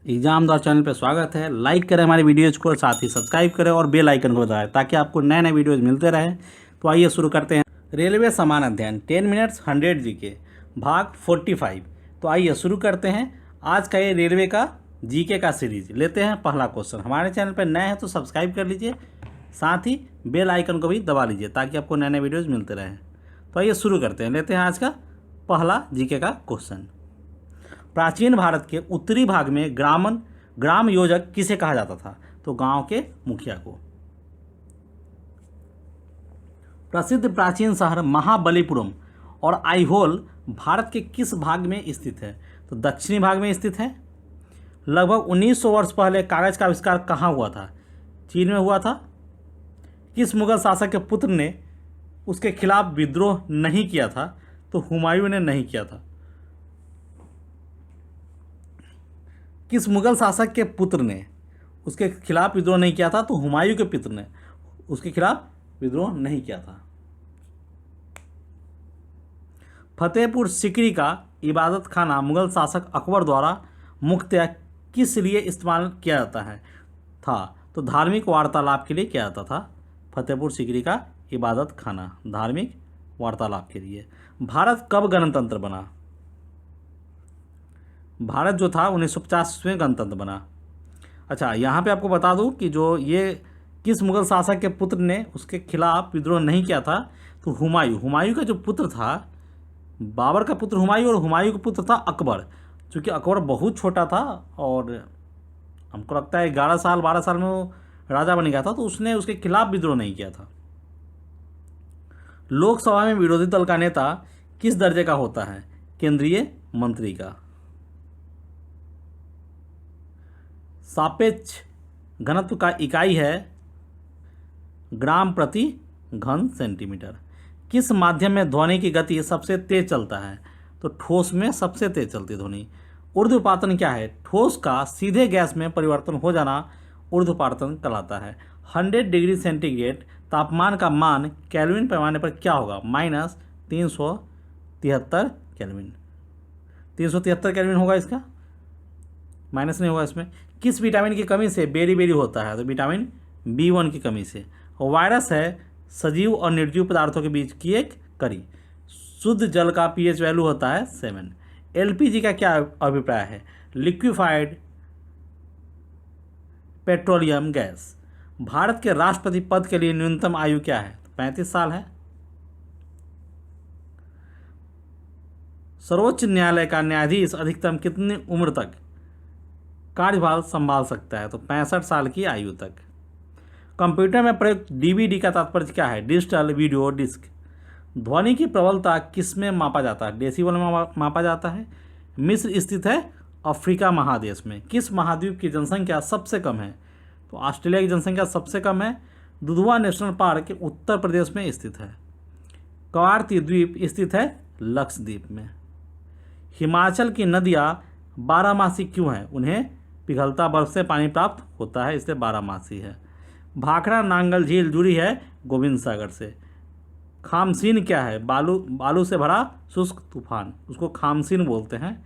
Exam द्वारा channel पर स्वागत है। लाइक करें हमारे वीडियोज़ को, साथ ही सब्सक्राइब करें और बेल आइकन को दबाएं ताकि आपको नए नए वीडियोज़ मिलते रहें। तो आइए शुरू करते हैं। रेलवे समान अध्ययन 10 मिनट्स 100 जीके भाग 45। तो आइए शुरू करते हैं आज का ये रेलवे का जीके का सीरीज। लेते हैं पहला क्वेश्चन। हमारे चैनल पर नए हैं तो सब्सक्राइब कर लीजिए, साथ ही बेल आइकन को भी दबा लीजिए ताकि आपको नए नए वीडियोज़ मिलते रहें। तो आइए शुरू करते हैं। लेते हैं आज का पहला जीके का क्वेश्चन। प्राचीन भारत के उत्तरी भाग में ग्राम योजक किसे कहा जाता था? तो गांव के मुखिया को। प्रसिद्ध प्राचीन शहर महाबलीपुरम और आइहोल भारत के किस भाग में स्थित है? तो दक्षिणी भाग में स्थित है। लगभग 1900 वर्ष पहले कागज का आविष्कार कहाँ हुआ था? चीन में हुआ था। किस मुगल शासक के पुत्र ने उसके खिलाफ विद्रोह नहीं किया था? तो हुमायूं ने नहीं किया था। किस मुगल शासक के पुत्र ने उसके खिलाफ विद्रोह नहीं किया था? तो हुमायूं के पुत्र ने उसके खिलाफ विद्रोह नहीं किया था। फतेहपुर सिकरी का इबादत खाना मुगल शासक अकबर द्वारा मुख्यतः किस लिए इस्तेमाल किया जाता है था? तो धार्मिक वार्तालाप के लिए किया जाता था। फतेहपुर सिकरी का इबादत खाना धार्मिक वार्तालाप के लिए। भारत कब गणतंत्र बना? भारत जो था 1950 में गणतंत्र बना। अच्छा, यहाँ पे आपको बता दूँ कि जो ये किस मुगल शासक के पुत्र ने उसके खिलाफ विद्रोह नहीं किया था? तो हुमायूं का जो पुत्र था, बाबर का पुत्र हुमायूं, और हुमायूं का पुत्र था अकबर। चूँकि अकबर बहुत छोटा था और हमको लगता है 11 साल 12 साल में वो राजा बन गया था, तो उसने उसके खिलाफ विद्रोह नहीं किया था। लोकसभा में विरोधी दल का नेता किस दर्जे का होता है? केंद्रीय मंत्री का। सापेक्ष घनत्व का इकाई है ग्राम प्रति घन सेंटीमीटर। किस माध्यम में ध्वनि की गति सबसे तेज चलता है? तो ठोस में सबसे तेज चलती ध्वनि। ऊर्ध्वपातन क्या है? ठोस का सीधे गैस में परिवर्तन हो जाना ऊर्ध्वपातन कहलाता है। 100 डिग्री सेंटीग्रेड तापमान का मान केल्विन पैमाने पर क्या होगा? -373 केल्विन। 373 केल्विन होगा इसका, माइनस नहीं होगा इसमें। किस विटामिन की कमी से बेरी होता है? तो विटामिन B1 की कमी से। वायरस है सजीव और निर्जीव पदार्थों के बीच की एक कड़ी। शुद्ध जल का pH वैल्यू होता है 7। LPG का क्या अभिप्राय है? Liquefied petroleum gas. भारत के राष्ट्रपति पद के लिए न्यूनतम आयु क्या है? तो 35 साल है। सर्वोच्च न्यायालय का न्यायाधीश अधिकतम कितनी उम्र तक कार्यभार संभाल सकता है? तो 65 साल की आयु तक। कंप्यूटर में प्रयुक्त DVD का तात्पर्य क्या है? Digital video disc. ध्वनि की प्रबलता किस में मापा जाता है? डेसिबल में मापा जाता है। मिस्र स्थित है अफ्रीका महादेश में। किस महाद्वीप की जनसंख्या सबसे कम है? तो ऑस्ट्रेलिया की जनसंख्या सबसे कम है। दुधवा नेशनल पार्क उत्तर प्रदेश में स्थित है। कवारती द्वीप स्थित है लक्षद्वीप में। हिमाचल की नदियाँ 12मासी क्यों हैं? उन्हें पिघलता बर्फ से पानी प्राप्त होता है, इसलिए 12मासी है। भाखड़ा नांगल झील जुड़ी है गोविंद सागर से। खामसीन क्या है? बालू से भरा शुष्क तूफान, उसको खामसीन बोलते हैं।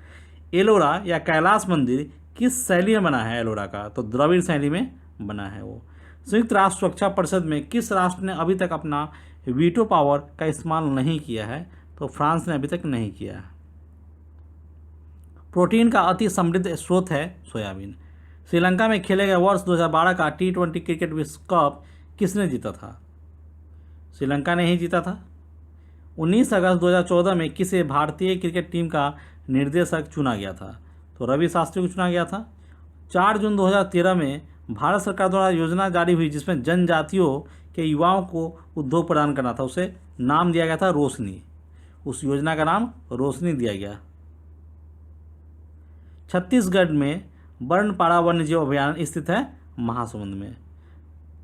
एलोरा या कैलाश मंदिर किस शैली में बना है? एलोरा का तो द्रविड़ शैली में बना है वो। संयुक्त राष्ट्र सुरक्षा परिषद में किस राष्ट्र ने अभी तक अपना वीटो पावर का इस्तेमाल नहीं किया है? तो फ्रांस ने अभी तक नहीं किया है। प्रोटीन का अति समृद्ध स्रोत है सोयाबीन। श्रीलंका में खेले गए वर्ष 2012 का T20 क्रिकेट विश्व कप किसने जीता था? श्रीलंका ने ही जीता था। 19 अगस्त 2014 में किसे भारतीय क्रिकेट टीम का निर्देशक चुना गया था? तो रवि शास्त्री को चुना गया था। 4 जून 2013 में भारत सरकार द्वारा योजना जारी हुई जिसमें जनजातियों के युवाओं को उद्योग प्रदान करना था, उसे नाम दिया गया था रोशनी। उस योजना का नाम रोशनी दिया गया। छत्तीसगढ़ में बर्नपाड़ा वन्यजीव अभयारण्य स्थित है महासमुंद में।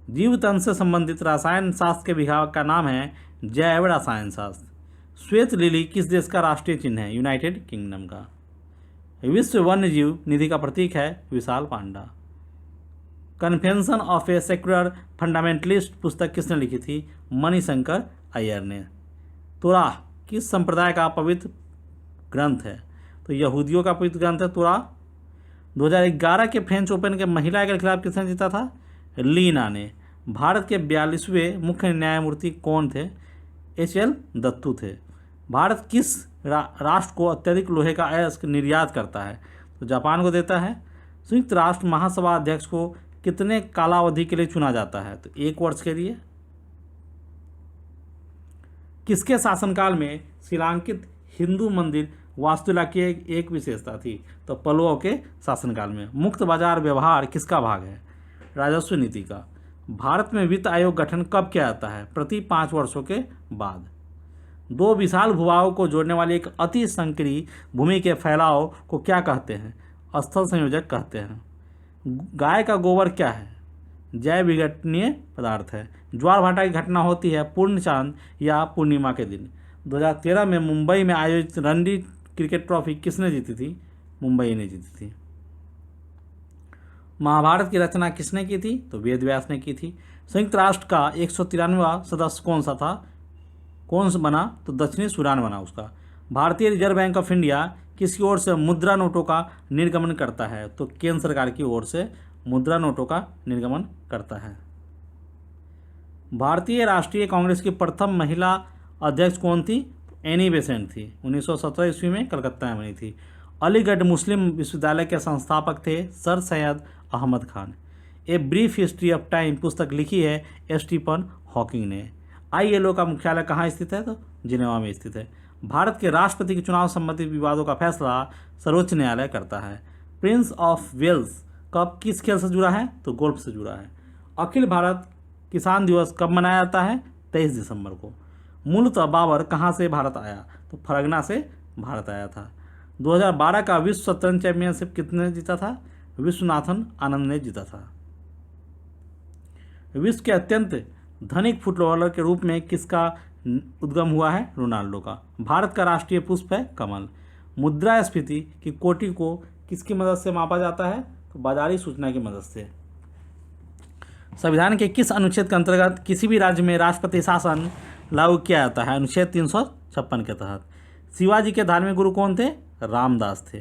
जीव तंत्र से संबंधित रसायन शास्त्र के विभाग का नाम है जैव रसायन शास्त्र। श्वेत लिली किस देश का राष्ट्रीय चिन्ह है? यूनाइटेड किंगडम का। विश्व वन्यजीव निधि का प्रतीक है विशाल पांडा। कन्फेंशन ऑफ ए सेक्युलर फंडामेंटलिस्ट पुस्तक किसने लिखी थी? मणिशंकर अय्यर ने। तोराह किस संप्रदाय का पवित्र ग्रंथ है? तो यहूदियों का पवित्र ग्रंथ है तोराह। 2011 के फ्रेंच ओपन के महिला एकल खिलाफ किसने जीता था? लीना ने। भारत के 42वें मुख्य न्यायमूर्ति कौन थे? HL दत्तू थे। भारत किस राष्ट्र को अत्यधिक लोहे का अयस्क निर्यात करता है? तो जापान को देता है। संयुक्त राष्ट्र महासभा अध्यक्ष को कितने कालावधि के लिए चुना जाता है? तो 1 वर्ष के लिए। किसके शासनकाल में श्रीलंकित हिंदू मंदिर वास्तुकला की एक विशेषता थी? तो पल्लवों के शासनकाल में। मुक्त बाजार व्यवहार किसका भाग है? राजस्व नीति का। भारत में वित्त आयोग गठन कब किया जाता है? प्रति 5 वर्षों के बाद। 2 विशाल भूभागों को जोड़ने वाली एक अति संकरी भूमि के फैलाव को क्या कहते हैं? स्थल संयोजक कहते हैं। गाय का गोबर क्या है? जैव विघटनीय पदार्थ है। ज्वार भाटा की घटना होती है पूर्ण चांद या पूर्णिमा के दिन। 2013 में मुंबई में आयोजित रणजी क्रिकेट ट्रॉफी किसने जीती थी? मुंबई ने जीती थी। महाभारत की रचना किसने की थी? तो वेद व्यास ने की थी। संयुक्त राष्ट्र का 193वां सदस्य कौन सा था? कौन सा बना? तो दक्षिणी सूडान बना उसका। भारतीय रिजर्व बैंक ऑफ इंडिया किसकी ओर से मुद्रा नोटों का निर्गमन करता है? तो केंद्र सरकार की ओर से मुद्रा नोटों का निर्गमन करता है। भारतीय राष्ट्रीय कांग्रेस की प्रथम महिला अध्यक्ष कौन थी? एनी बेसेंट थी। 1917 ईस्वी में कलकत्ता में बनी थी। अलीगढ़ मुस्लिम विश्वविद्यालय के संस्थापक थे sir Syed Ahmad Khan. A brief history of time पुस्तक लिखी है स्टीफन हॉकिंग ने। ILO का मुख्यालय कहाँ स्थित है? तो जिनेवा में स्थित है। भारत के राष्ट्रपति के चुनाव संबंधी विवादों का फैसला सर्वोच्च न्यायालय करता है। प्रिंस ऑफ वेल्स कब किस खेल से जुड़ा है? तो गोल्फ से जुड़ा है। अखिल भारत किसान दिवस कब मनाया जाता है? 23 दिसंबर को। मूलतः बाबर कहाँ से भारत आया? तो फरगना से भारत आया था। 2012 का विश्व शतरंज चैंपियनशिप किसने जीता था? विश्वनाथन आनंद ने जीता था। विश्व के अत्यंत धनिक फुटबॉलर के रूप में किसका उद्गम हुआ है? रोनाल्डो का। भारत का राष्ट्रीय पुष्प है कमल। मुद्रास्फीति की कोटि को किसकी मदद से मापा जाता है? तो बाजारी सूचना की मदद से। संविधान के किस अनुच्छेद के अंतर्गत किसी भी राज्य में राष्ट्रपति शासन लागू किया जाता है? अनुच्छेद 356 के तहत। शिवाजी के धार्मिक गुरु कौन थे? रामदास थे।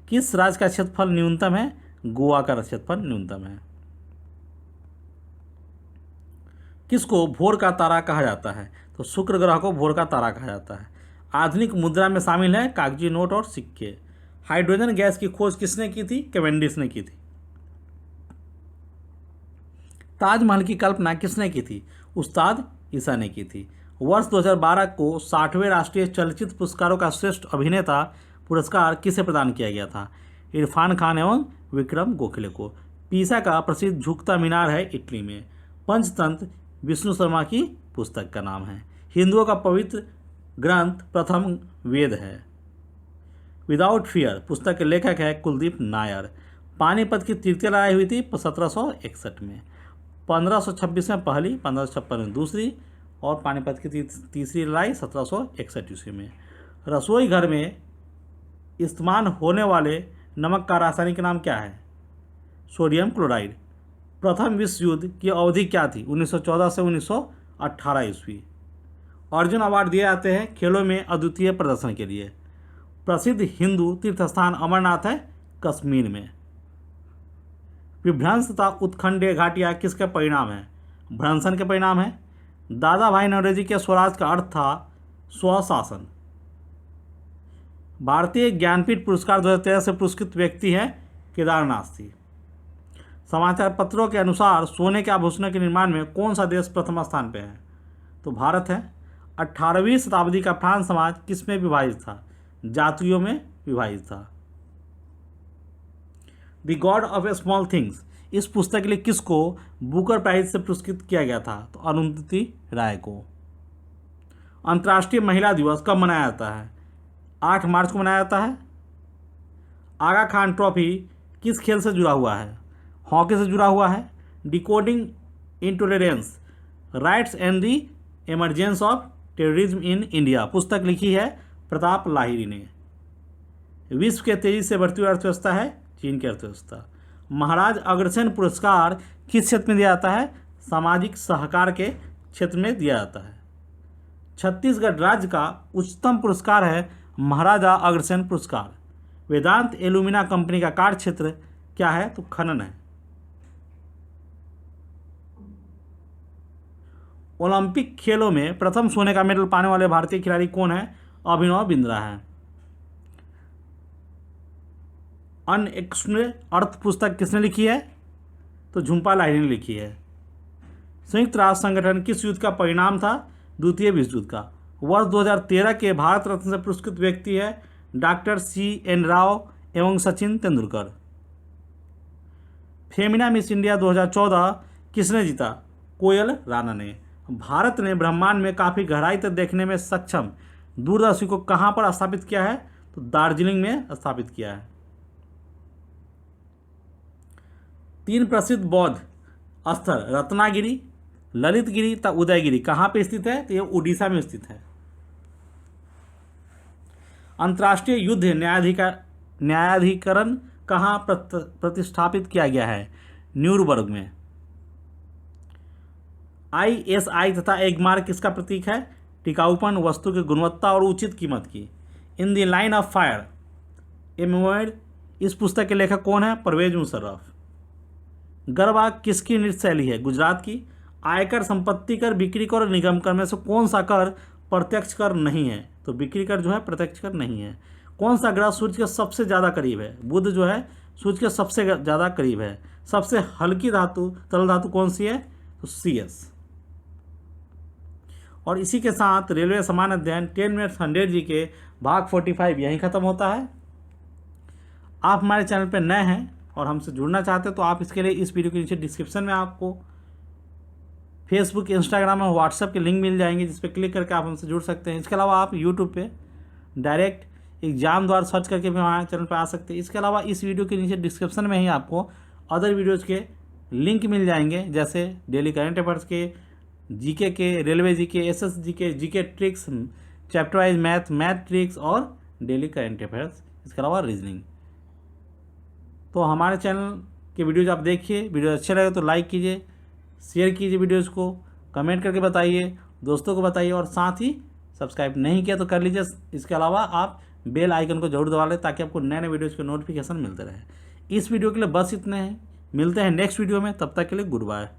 किस राज्य का क्षेत्रफल न्यूनतम है? गोवा का क्षेत्रफल न्यूनतम है। किसको भोर का तारा कहा जाता है? तो शुक्र ग्रह को भोर का तारा कहा जाता है। आधुनिक मुद्रा में शामिल है कागजी नोट और सिक्के। हाइड्रोजन गैस की खोज किसने की थी? कैवेंडिश ने की थी। ताजमहल की कल्पना किसने की थी? उस्ताद ईसा ने की थी। वर्ष 2012 को 60वें राष्ट्रीय चलचित्र पुरस्कारों का श्रेष्ठ अभिनेता पुरस्कार किसे प्रदान किया गया था? इरफान खान एवं विक्रम गोखले को। पीसा का प्रसिद्ध झुकता मीनार है इटली में। पंचतंत्र विष्णु शर्मा की पुस्तक का नाम है। हिंदुओं का पवित्र ग्रंथ प्रथम वेद है। विदाउट फियर पुस्तक के लेखक है कुलदीप नायर। पानीपत की तृतीय लड़ाई हुई थी 1761 में। 1526 में पहली, 1556 में दूसरी और पानीपत की तीसरी लड़ाई 1761 ईस्वी में। रसोई घर में इस्तेमाल होने वाले नमक का रासायनिक नाम क्या है? Sodium chloride. प्रथम विश्व युद्ध की अवधि क्या थी? 1914 से 1918 ईस्वी। अर्जुन अवार्ड दिए जाते हैं खेलों में अद्वितीय प्रदर्शन के लिए। प्रसिद्ध हिंदू तीर्थस्थान अमरनाथ है कश्मीर में। विभ्रंश तथा उत्खंडीय घाटियाँ किसके परिणाम है? भ्रंशन के परिणाम है। दादा भाई नौरोजी के स्वराज का अर्थ था स्वशासन। भारतीय ज्ञानपीठ पुरस्कार 2013 से पुरस्कृत व्यक्ति है केदारनाथ जी। समाचार पत्रों के अनुसार सोने के आभूषणों के निर्माण में कौन सा देश प्रथम स्थान पे है? तो भारत है। 18वीं शताब्दी का फ्रांस समाज किस में विभाजित था? जातियों में विभाजित था। The God of small things इस पुस्तक के लिए किसको बुकर प्राइज से पुरस्कृत किया गया था? तो अरुंधति राय को। अंतर्राष्ट्रीय महिला दिवस कब मनाया जाता है? 8 मार्च को मनाया जाता है। आगा खान ट्रॉफी किस खेल से जुड़ा हुआ है? हॉकी से जुड़ा हुआ है। Decoding intolerance rights and the emergence of terrorism in India पुस्तक लिखी है प्रताप लाहिरी ने। विश्व के तेजी से बढ़ती हुई अर्थव्यवस्था है चीन की अर्थव्यवस्था। महाराज अग्रसेन पुरस्कार किस क्षेत्र में दिया जाता है? सामाजिक सहकार के क्षेत्र में दिया जाता है। छत्तीसगढ़ राज्य का उच्चतम पुरस्कार है महाराजा अग्रसेन पुरस्कार। वेदांत एलुमिना कंपनी का कार्य क्षेत्र क्या है? तो खनन है। ओलंपिक खेलों में प्रथम सोने का मेडल पाने वाले भारतीय खिलाड़ी कौन है? अभिनव बिंद्रा है। अनएक्सप्लेन्ड अर्थ पुस्तक किसने लिखी है? तो झुम्पा लाहिरी ने लिखी है। संयुक्त राष्ट्र संगठन किस युद्ध का परिणाम था? द्वितीय विश्व युद्ध का। वर्ष 2013 के भारत रत्न से पुरस्कृत व्यक्ति है डॉक्टर CN राव एवं सचिन तेंदुलकर। फेमिना मिस इंडिया 2014 किसने जीता? कोयल राणा ने। भारत ने ब्रह्मांड में काफ़ी गहराई तक देखने में सक्षम दूरदर्शी को कहाँ पर स्थापित किया है? तो दार्जिलिंग में स्थापित किया है। 3 प्रसिद्ध बौद्ध स्थल रत्नागिरी, ललितगिरी तथा उदयगिरी कहाँ पे स्थित है? तो ये उड़ीसा में स्थित है। अंतर्राष्ट्रीय युद्ध न्यायाधिकरण कहाँ प्रतिष्ठापित किया गया है? न्यूरबर्ग में। ISI तथा एगमार्क किसका प्रतीक है? टिकाऊपन, वस्तु की गुणवत्ता और उचित कीमत की। In the line of fire एमोएड इस पुस्तक के लेखक कौन है? परवेज मुशर्रफ। गरबा किसकी नृत्य शैली है? गुजरात की। आयकर, संपत्ति कर, बिक्री कर और निगम कर में से कौन सा कर प्रत्यक्ष कर नहीं है? तो बिक्री कर जो है प्रत्यक्ष कर नहीं है। कौन सा ग्रह सूर्य के सबसे ज़्यादा करीब है? बुध जो है सूर्य के सबसे ज़्यादा करीब है। सबसे हल्की धातु तरल धातु कौन सी है? तो CS। और इसी के साथ रेलवे समान अध्ययन 10 मिनट्स 100 GK भाग 45 यहीं ख़त्म होता है। आप हमारे चैनल पर नए हैं और हमसे जुड़ना चाहते हैं तो आप इसके लिए इस वीडियो के नीचे डिस्क्रिप्शन में आपको फेसबुक, इंस्टाग्राम और व्हाट्सएप के लिंक मिल जाएंगे जिस पर क्लिक करके आप हमसे जुड़ सकते हैं। इसके अलावा आप यूट्यूब पे डायरेक्ट एग्जाम द्वारा सर्च करके भी हमारे चैनल पर आ सकते हैं। इसके अलावा इस वीडियो के नीचे डिस्क्रिप्शन में ही आपको अदर वीडियोज़ के लिंक मिल जाएंगे जैसे डेली करंट अफेयर्स के, GK के, रेलवे GK, SSG के, GK tricks, chapter wise math tricks और डेली करंट अफेयर्स। इसके अलावा रीजनिंग। तो हमारे चैनल के वीडियोज़ आप देखिए। वीडियो अच्छे लगे तो लाइक कीजिए, शेयर कीजिए वीडियोज़ को, कमेंट करके बताइए, दोस्तों को बताइए और साथ ही सब्सक्राइब नहीं किया तो कर लीजिए। इसके अलावा आप बेल आइकन को जरूर दबा लें ताकि आपको नए नए वीडियोज़ के नोटिफिकेशन मिलते रहे। इस वीडियो के लिए बस इतने हैं। मिलते हैं नेक्स्ट वीडियो में, तब तक के लिए गुड बाय।